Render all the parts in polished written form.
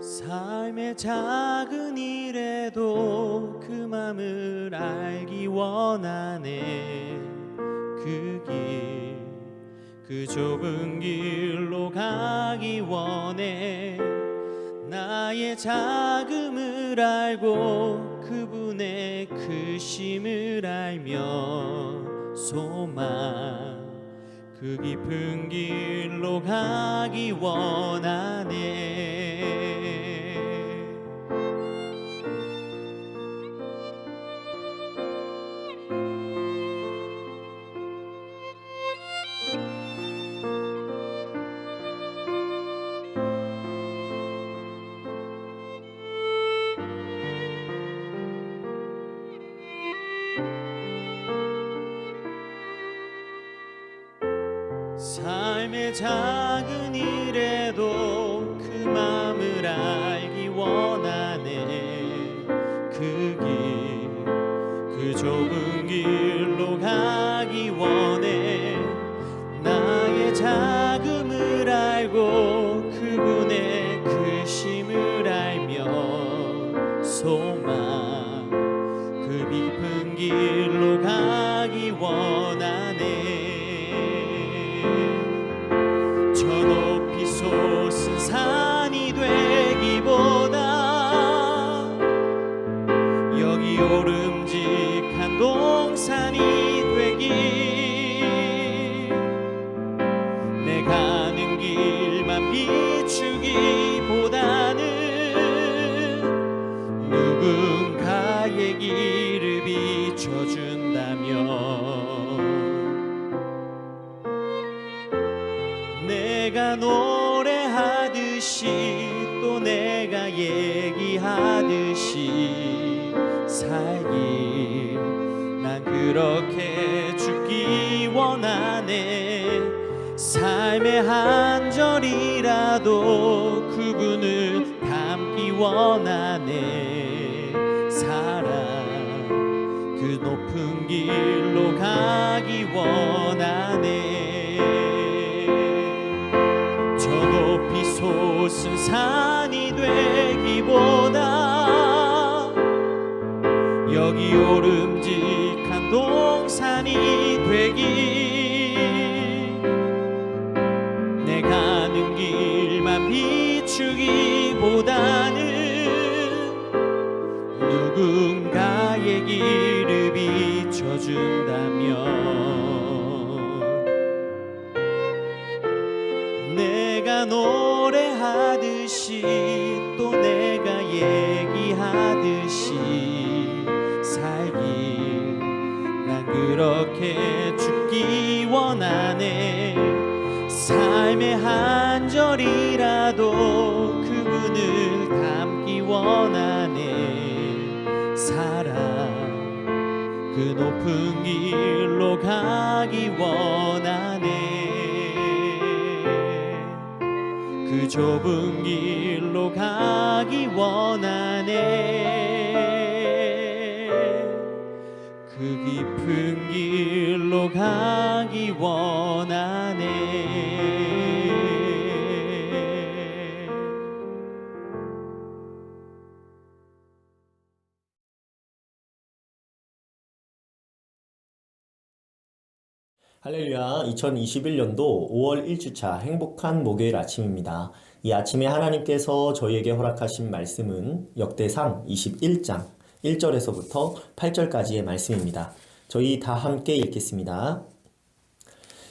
삶의 작은 일에도 그 맘을 알기 원하네. 그 길, 그 좁은 길로 가기 원해. 나의 작음을 알고 그분의 크심을 알며 소망, 그 깊은 길로 가기 원하네. 삶의 작은 일에도 그 맘을 알기 원하네. 그 길, 그 좁은 길로 가기 원해. 나의 작음을 알고 그분의 크심을 알며 소망, 그 깊은 길로 가기 원하네. 저 높이 솟은 산이 되기보다 여기 오름직한 동산이 되기, 내 가는 길만 비추기보다는 누군가의 길을 비춰준다면 내가 노래하듯이 또 내가 얘기하듯이 살기, 난 그렇게 죽기 원하네. 삶의 한 절이라도 그분을 담기 원하네. 사랑, 그 높은 길로 가기 원하네. 높이 솟은 산이 되기보다 여기 오름직한 동산이 되기, 내 가는 길만 비추기보다는 누군가의 길을 비춰준다면 내가 노래하듯이 또 내가 얘기하듯이 살기, 난 그렇게 죽기 원하네. 삶의 한 절이라도 그분을 담기 원하네. 사랑, 그 높은 길로 가기 원하네. 그 좁은 길로 가기 원하네. 그 깊은 길로 가기 원하네. 할렐루야, 2021년도 5월 1주차 행복한 목요일 아침입니다. 이 아침에 하나님께서 저희에게 허락하신 말씀은 역대상 21장 1절에서부터 8절까지의 말씀입니다. 저희 다 함께 읽겠습니다.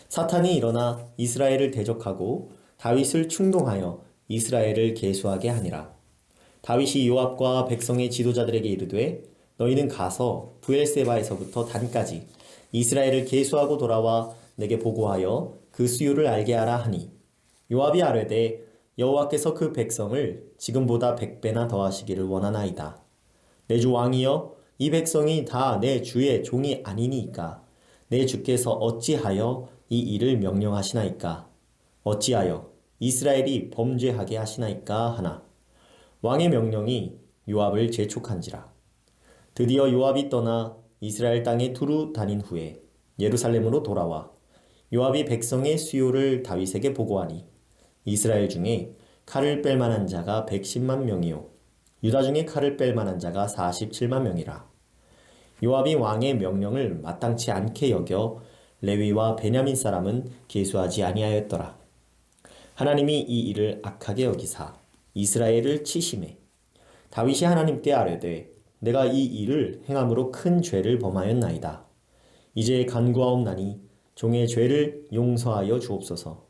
사탄이 일어나 이스라엘을 대적하고 다윗을 충동하여 이스라엘을 계수하게 하니라. 다윗이 요압과 백성의 지도자들에게 이르되 너희는 가서 브엘세바에서부터 단까지 이스라엘을 계수하고 돌아와 내게 보고하여 그 수요를 알게 하라 하니, 요압이 아뢰되 여호와께서 그 백성을 지금보다 100배나 더하시기를 원하나이다. 내 주 왕이여, 이 백성이 다 내 주의 종이 아니니까 내 주께서 어찌하여 이 일을 명령하시나이까? 어찌하여 이스라엘이 범죄하게 하시나이까 하나, 왕의 명령이 요압을 재촉한지라. 드디어 요압이 떠나 이스라엘 땅에 두루 다닌 후에 예루살렘으로 돌아와 요압이 백성의 수요를 다윗에게 보고하니, 이스라엘 중에 칼을 뺄 만한 자가 110만 명이요 유다 중에 칼을 뺄 만한 자가 47만 명이라. 요압이 왕의 명령을 마땅치 않게 여겨 레위와 베냐민 사람은 계수하지 아니하였더라. 하나님이 이 일을 악하게 여기사 이스라엘을 치심해 다윗이 하나님께 아뢰되 내가 이 일을 행함으로 큰 죄를 범하였나이다. 이제 간구하옵나니 종의 죄를 용서하여 주옵소서.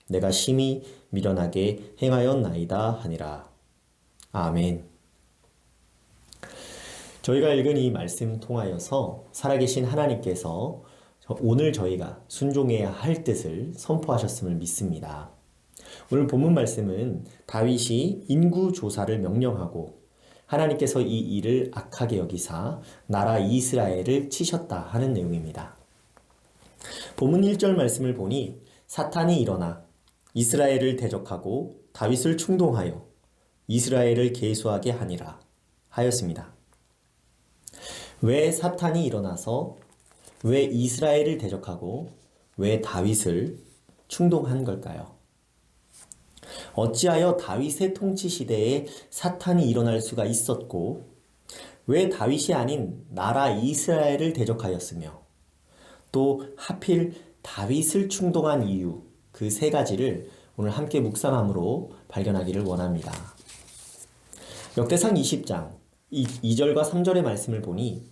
내가 심히 미련하게 행하였나이다 하니라. 아멘. 저희가 읽은 이 말씀 통하여서 살아계신 하나님께서 오늘 저희가 순종해야 할 뜻을 선포하셨음을 믿습니다. 오늘 본문 말씀은 다윗이 인구 조사를 명령하고 하나님께서 이 일을 악하게 여기사 나라 이스라엘을 치셨다 하는 내용입니다. 본문 1절 말씀을 보니 사탄이 일어나 이스라엘을 대적하고 다윗을 충동하여 이스라엘을 계수하게 하니라 하였습니다. 왜 사탄이 일어나서 왜 이스라엘을 대적하고 왜 다윗을 충동한 걸까요? 어찌하여 다윗의 통치 시대에 사탄이 일어날 수가 있었고 왜 다윗이 아닌 나라 이스라엘을 대적하였으며 또 하필 다윗을 충동한 이유 그 세 가지를 오늘 함께 묵상함으로 발견하기를 원합니다. 역대상 20장 2절과 3절의 말씀을 보니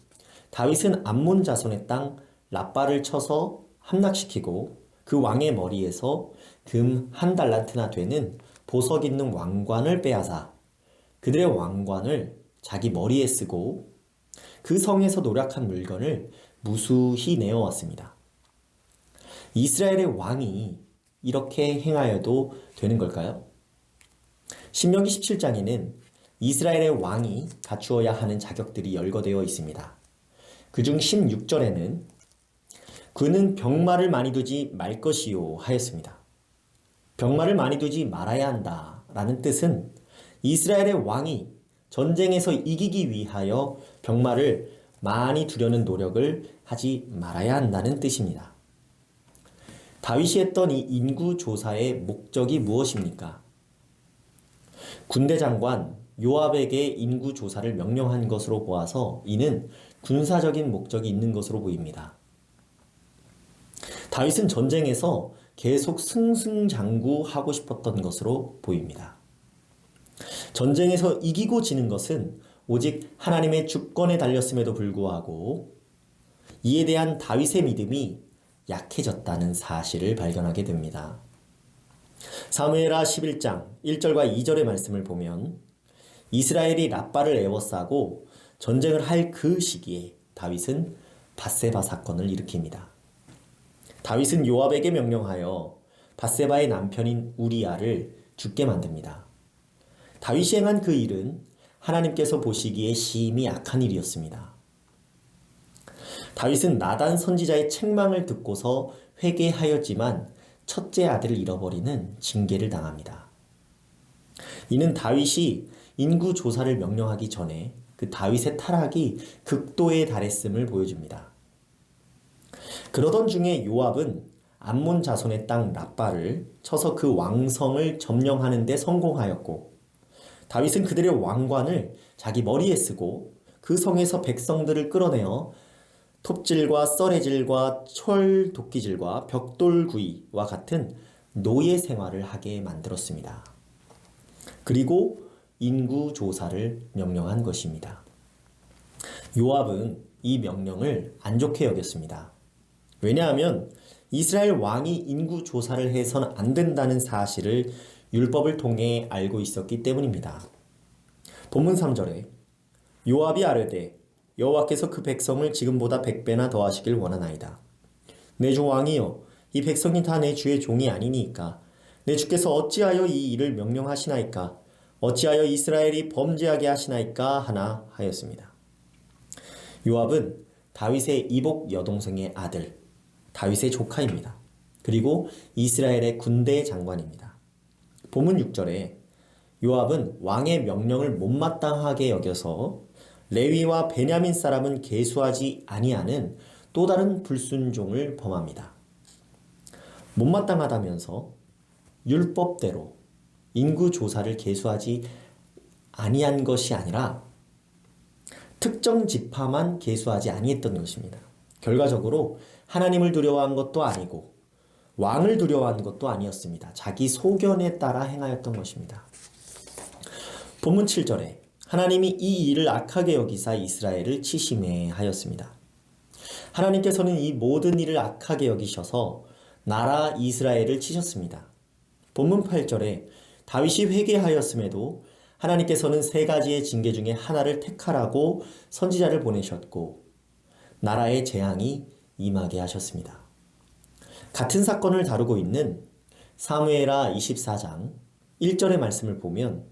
다윗은 암몬 자손의 땅 랍바를 쳐서 함락시키고 그 왕의 머리에서 금 1달란트나 되는 보석 있는 왕관을 빼앗아 그들의 왕관을 자기 머리에 쓰고 그 성에서 노략한 물건을 무수히 내어왔습니다. 이스라엘의 왕이 이렇게 행하여도 되는 걸까요? 신명기 17장에는 이스라엘의 왕이 갖추어야 하는 자격들이 열거되어 있습니다. 그중 16절에는 그는 병마를 많이 두지 말 것이요 하였습니다. 병마를 많이 두지 말아야 한다 라는 뜻은 이스라엘의 왕이 전쟁에서 이기기 위하여 병마를 많이 두려는 노력을 하지 말아야 한다는 뜻입니다. 다윗이 했던 이 인구 조사의 목적이 무엇입니까? 군대 장관 요압에게 인구 조사를 명령한 것으로 보아서 이는 군사적인 목적이 있는 것으로 보입니다. 다윗은 전쟁에서 계속 승승장구하고 싶었던 것으로 보입니다. 전쟁에서 이기고 지는 것은 오직 하나님의 주권에 달렸음에도 불구하고 이에 대한 다윗의 믿음이 약해졌다는 사실을 발견하게 됩니다. 사무엘하 11장 1절과 2절의 말씀을 보면 이스라엘이 랍바를 에워싸고 전쟁을 할 그 시기에 다윗은 밧세바 사건을 일으킵니다. 다윗은 요압에게 명령하여 밧세바의 남편인 우리아를 죽게 만듭니다. 다윗이 행한 그 일은 하나님께서 보시기에 심히 악한 일이었습니다. 다윗은 나단 선지자의 책망을 듣고서 회개하였지만 첫째 아들을 잃어버리는 징계를 당합니다. 이는 다윗이 인구 조사를 명령하기 전에 그 다윗의 타락이 극도에 달했음을 보여줍니다. 그러던 중에 요압은 암몬 자손의 땅 랍바를 쳐서 그 왕성을 점령하는 데 성공하였고 다윗은 그들의 왕관을 자기 머리에 쓰고 그 성에서 백성들을 끌어내어 톱질과 썰해질과 철 도끼질과 벽돌구이와 같은 노예 생활을 하게 만들었습니다. 그리고 인구 조사를 명령한 것입니다. 요압은 이 명령을 안 좋게 여겼습니다. 왜냐하면 이스라엘 왕이 인구 조사를 해서는 안 된다는 사실을 율법을 통해 알고 있었기 때문입니다. 본문 3절에 요압이 아뢰되 여호와께서 그 백성을 지금보다 100배나 더하시길 원하나이다. 내 주 왕이여 이 백성이 다 내 주의 종이 아니니까 내 주께서 어찌하여 이 일을 명령하시나이까 어찌하여 이스라엘이 범죄하게 하시나이까 하나 하였습니다. 요압은 다윗의 이복 여동생의 아들 다윗의 조카입니다. 그리고 이스라엘의 군대 장관입니다. 본문 6절에 요압은 왕의 명령을 못마땅하게 여겨서 레위와 베냐민 사람은 계수하지 아니하는 또 다른 불순종을 범합니다. 못마땅하다면서 율법대로 인구 조사를 계수하지 아니한 것이 아니라 특정 지파만 계수하지 아니했던 것입니다. 결과적으로 하나님을 두려워한 것도 아니고 왕을 두려워한 것도 아니었습니다. 자기 소견에 따라 행하였던 것입니다. 본문 7절에 하나님이 이 일을 악하게 여기사 이스라엘을 치심해 하였습니다. 하나님께서는 이 모든 일을 악하게 여기셔서 나라 이스라엘을 치셨습니다. 본문 8절에 다윗이 회개하였음에도 하나님께서는 세 가지의 징계 중에 하나를 택하라고 선지자를 보내셨고 나라의 재앙이 임하게 하셨습니다. 같은 사건을 다루고 있는 사무엘하 24장 1절의 말씀을 보면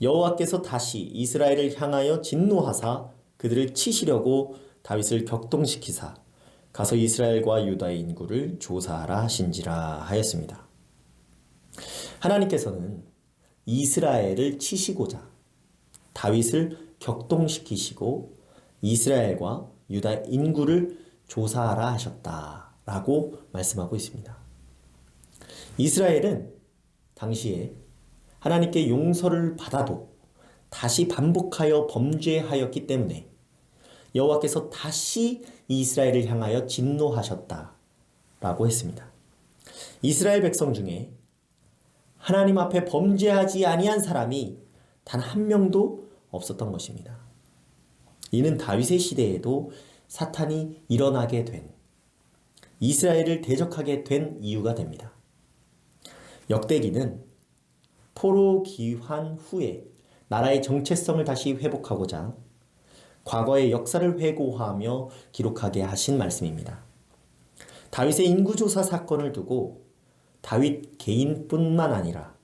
여호와께서 다시 이스라엘을 향하여 진노하사 그들을 치시려고 다윗을 격동시키사 가서 이스라엘과 유다의 인구를 조사하라 하신지라 하였습니다. 하나님께서는 이스라엘을 치시고자 다윗을 격동시키시고 이스라엘과 유다 인구를 조사하라 하셨다라고 말씀하고 있습니다. 이스라엘은 당시에 하나님께 용서를 받아도 다시 반복하여 범죄하였기 때문에 여호와께서 다시 이스라엘을 향하여 진노하셨다라고 했습니다. 이스라엘 백성 중에 하나님 앞에 범죄하지 아니한 사람이 단 한 명도 없었던 것입니다. 이는 다윗의 시대에도 사탄이 일어나게 된 이스라엘을 대적하게 된 이유가 됩니다. 역대기는 포로 귀환 후에 나라의 정체성을 다시 회복하고자 과거의 역사를 회고하며 기록하게 하신 말씀입니다. 다윗의 인구조사 사건을 두고 다윗 개인뿐만 아니라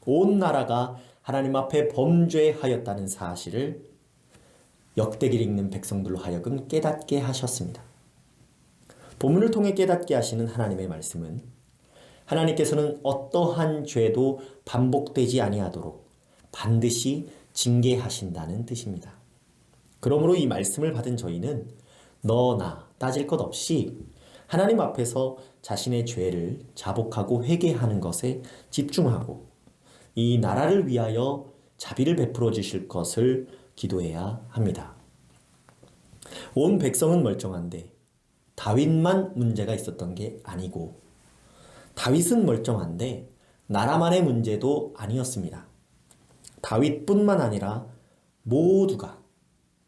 온 나라가 하나님 앞에 범죄하였다는 사실을 역대기를 읽는 백성들로 하여금 깨닫게 하셨습니다. 본문을 통해 깨닫게 하시는 하나님의 말씀은 하나님께서는 어떠한 죄도 반복되지 아니하도록 반드시 징계하신다는 뜻입니다. 그러므로 이 말씀을 받은 저희는 너나 따질 것 없이 하나님 앞에서 자신의 죄를 자복하고 회개하는 것에 집중하고 이 나라를 위하여 자비를 베풀어 주실 것을 기도해야 합니다. 온 백성은 멀쩡한데 다윗만 문제가 있었던 게 아니고 다윗은 멀쩡한데 나라만의 문제도 아니었습니다. 다윗뿐만 아니라 모두가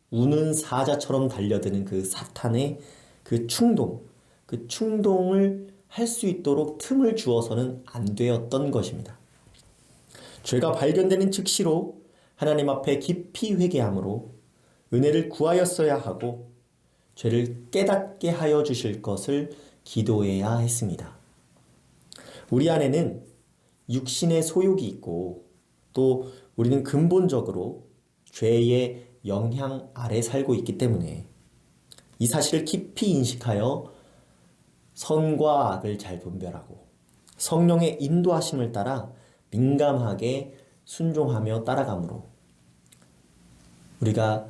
우는 사자처럼 달려드는 그 사탄의 그 충동을 할 수 있도록 틈을 주어서는 안 되었던 것입니다. 죄가 발견되는 즉시로 하나님 앞에 깊이 회개함으로 은혜를 구하였어야 하고 죄를 깨닫게 하여 주실 것을 기도해야 했습니다. 우리 안에는 육신의 소욕이 있고 또 우리는 근본적으로 죄의 영향 아래 살고 있기 때문에 이 사실을 깊이 인식하여 선과 악을 잘 분별하고 성령의 인도하심을 따라 민감하게 순종하며 따라가므로 우리가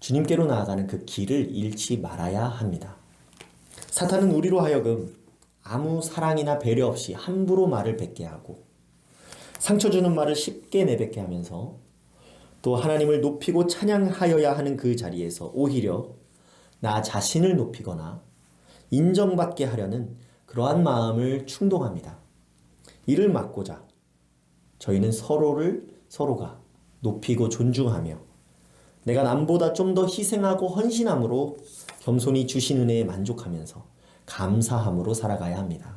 주님께로 나아가는 그 길을 잃지 말아야 합니다. 사탄은 우리로 하여금 아무 사랑이나 배려 없이 함부로 말을 뱉게 하고 상처 주는 말을 쉽게 내뱉게 하면서 또 하나님을 높이고 찬양하여야 하는 그 자리에서 오히려 나 자신을 높이거나 인정받게 하려는 그러한 마음을 충동합니다. 이를 막고자 저희는 서로가 높이고 존중하며 내가 남보다 좀 더 희생하고 헌신함으로 겸손히 주신 은혜에 만족하면서 감사함으로 살아가야 합니다.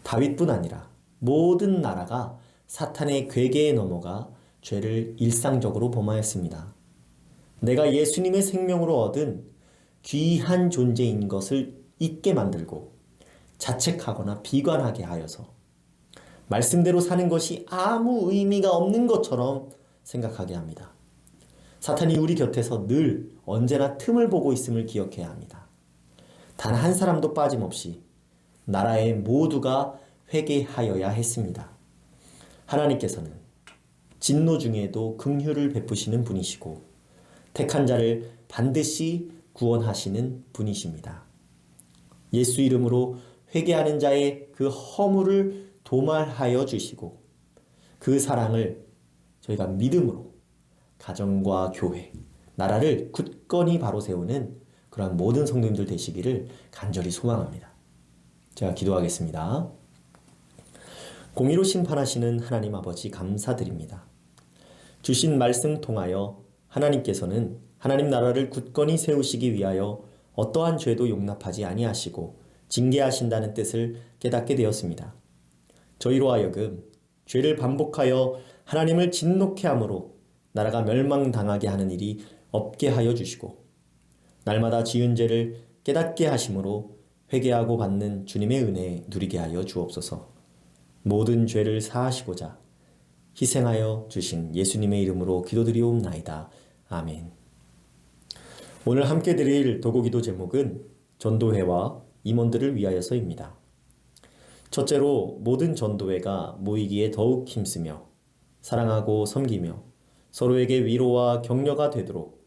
다윗뿐 아니라 모든 나라가 사탄의 괴계에 넘어가 죄를 일상적으로 범하였습니다. 내가 예수님의 생명으로 얻은 귀한 존재인 것을 잊게 만들고 자책하거나 비관하게 하여서 말씀대로 사는 것이 아무 의미가 없는 것처럼 생각하게 합니다. 사탄이 우리 곁에서 늘 언제나 틈을 보고 있음을 기억해야 합니다. 단 한 사람도 빠짐없이 나라의 모두가 회개하여야 했습니다. 하나님께서는 진노 중에도 긍휼을 베푸시는 분이시고 택한 자를 반드시 구원하시는 분이십니다. 예수 이름으로 회개하는 자의 그 허물을 도말하여 주시고 그 사랑을 저희가 믿음으로 가정과 교회, 나라를 굳건히 바로 세우는 그러한 모든 성도님들 되시기를 간절히 소망합니다. 제가 기도하겠습니다. 공의로 심판하시는 하나님 아버지 감사드립니다. 주신 말씀 통하여 하나님께서는 하나님 나라를 굳건히 세우시기 위하여 어떠한 죄도 용납하지 아니하시고 징계하신다는 뜻을 깨닫게 되었습니다. 저희로 하여금 죄를 반복하여 하나님을 진노케 함으로 나라가 멸망당하게 하는 일이 없게 하여 주시고 날마다 지은 죄를 깨닫게 하심으로 회개하고 받는 주님의 은혜 누리게 하여 주옵소서. 모든 죄를 사하시고자 희생하여 주신 예수님의 이름으로 기도드리옵나이다. 아멘. 오늘 함께 드릴 도고기도 제목은 전도회와 임원들을 위하여서입니다. 첫째로 모든 전도회가 모이기에 더욱 힘쓰며 사랑하고 섬기며 서로에게 위로와 격려가 되도록,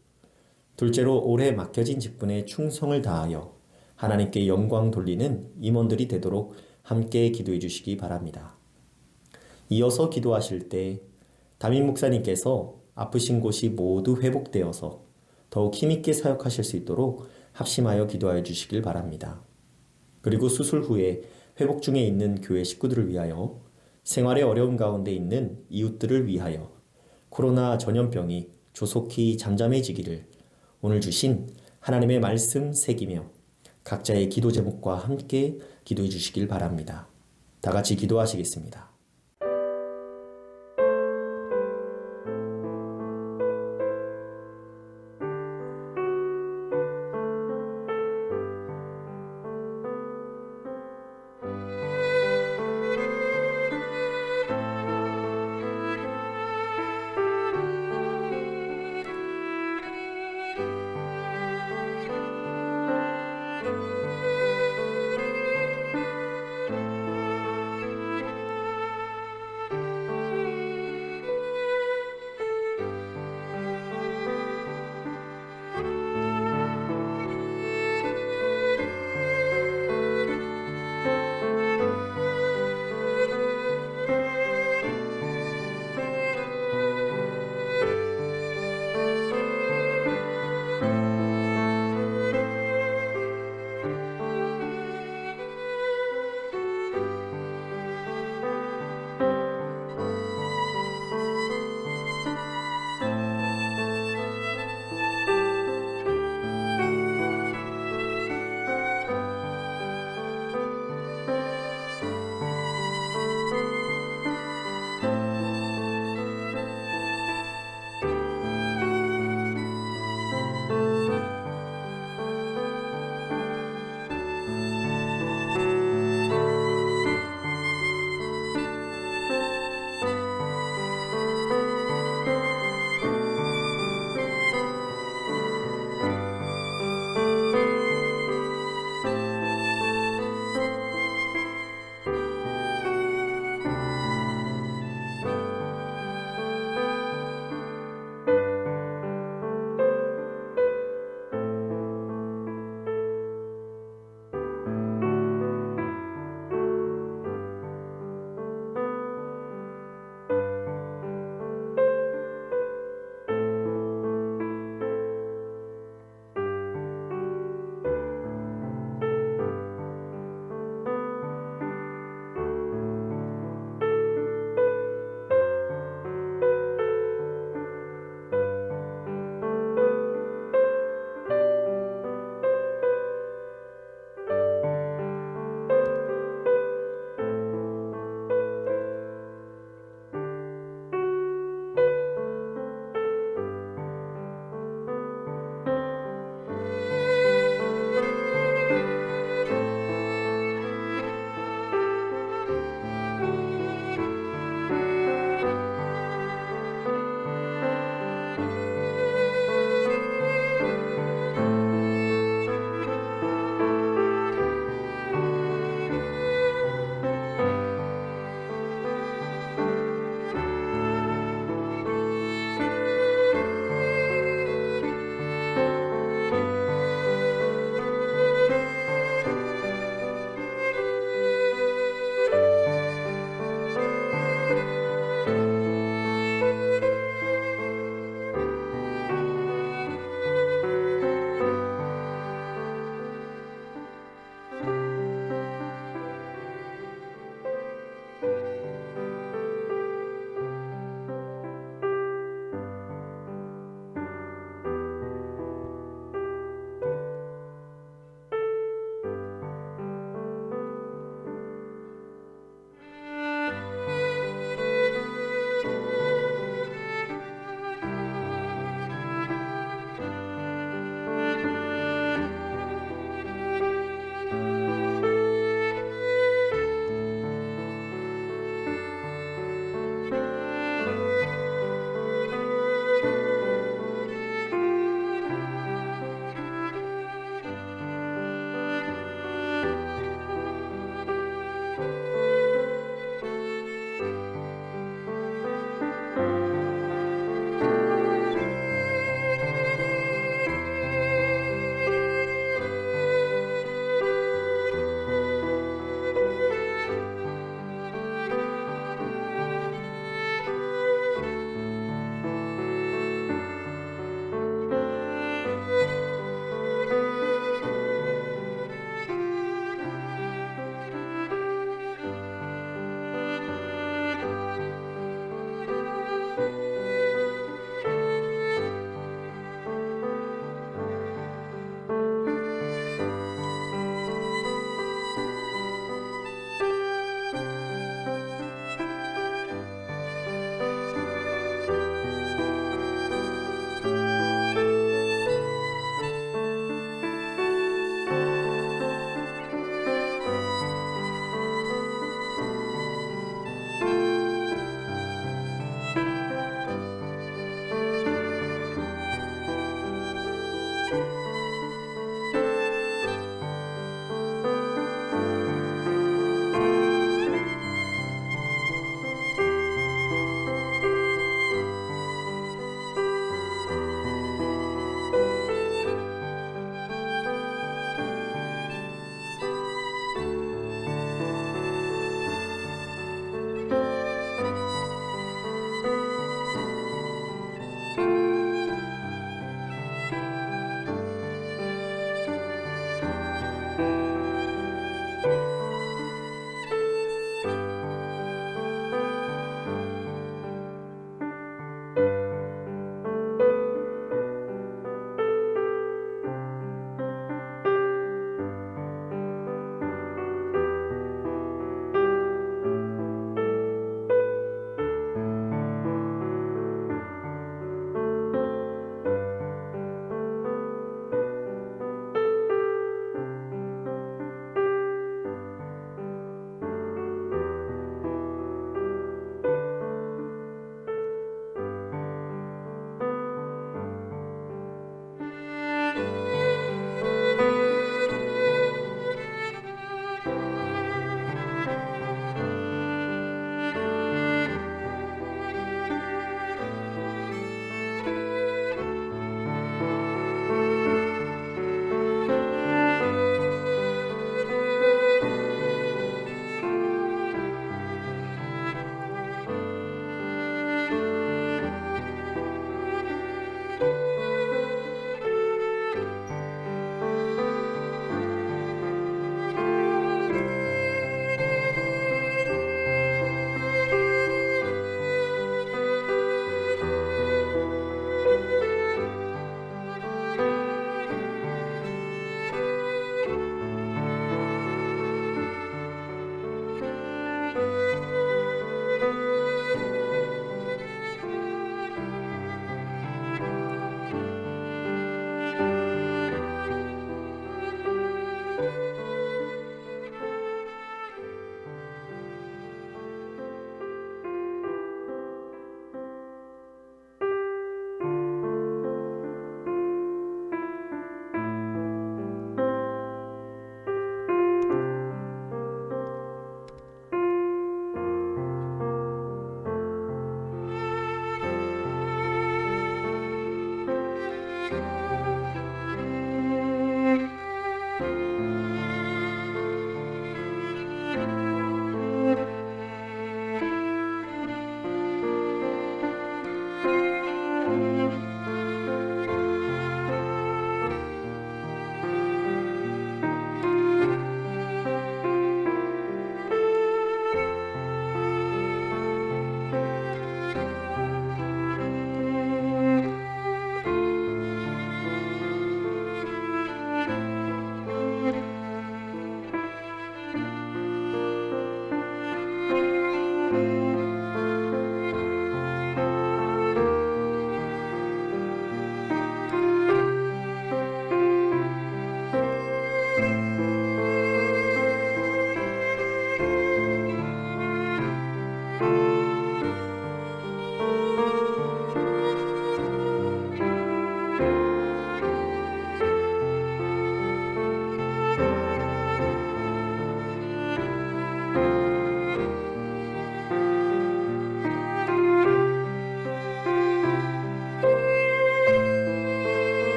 둘째로 오래 맡겨진 직분에 충성을 다하여 하나님께 영광 돌리는 임원들이 되도록 함께 기도해 주시기 바랍니다. 이어서 기도하실 때 담임 목사님께서 아프신 곳이 모두 회복되어서 더욱 힘있게 사역하실 수 있도록 합심하여 기도하여 주시길 바랍니다. 그리고 수술 후에 회복 중에 있는 교회 식구들을 위하여, 생활의 어려움 가운데 있는 이웃들을 위하여 코로나 전염병이 조속히 잠잠해지기를 오늘 주신 하나님의 말씀 새기며 각자의 기도 제목과 함께 기도해 주시길 바랍니다. 다 같이 기도하시겠습니다.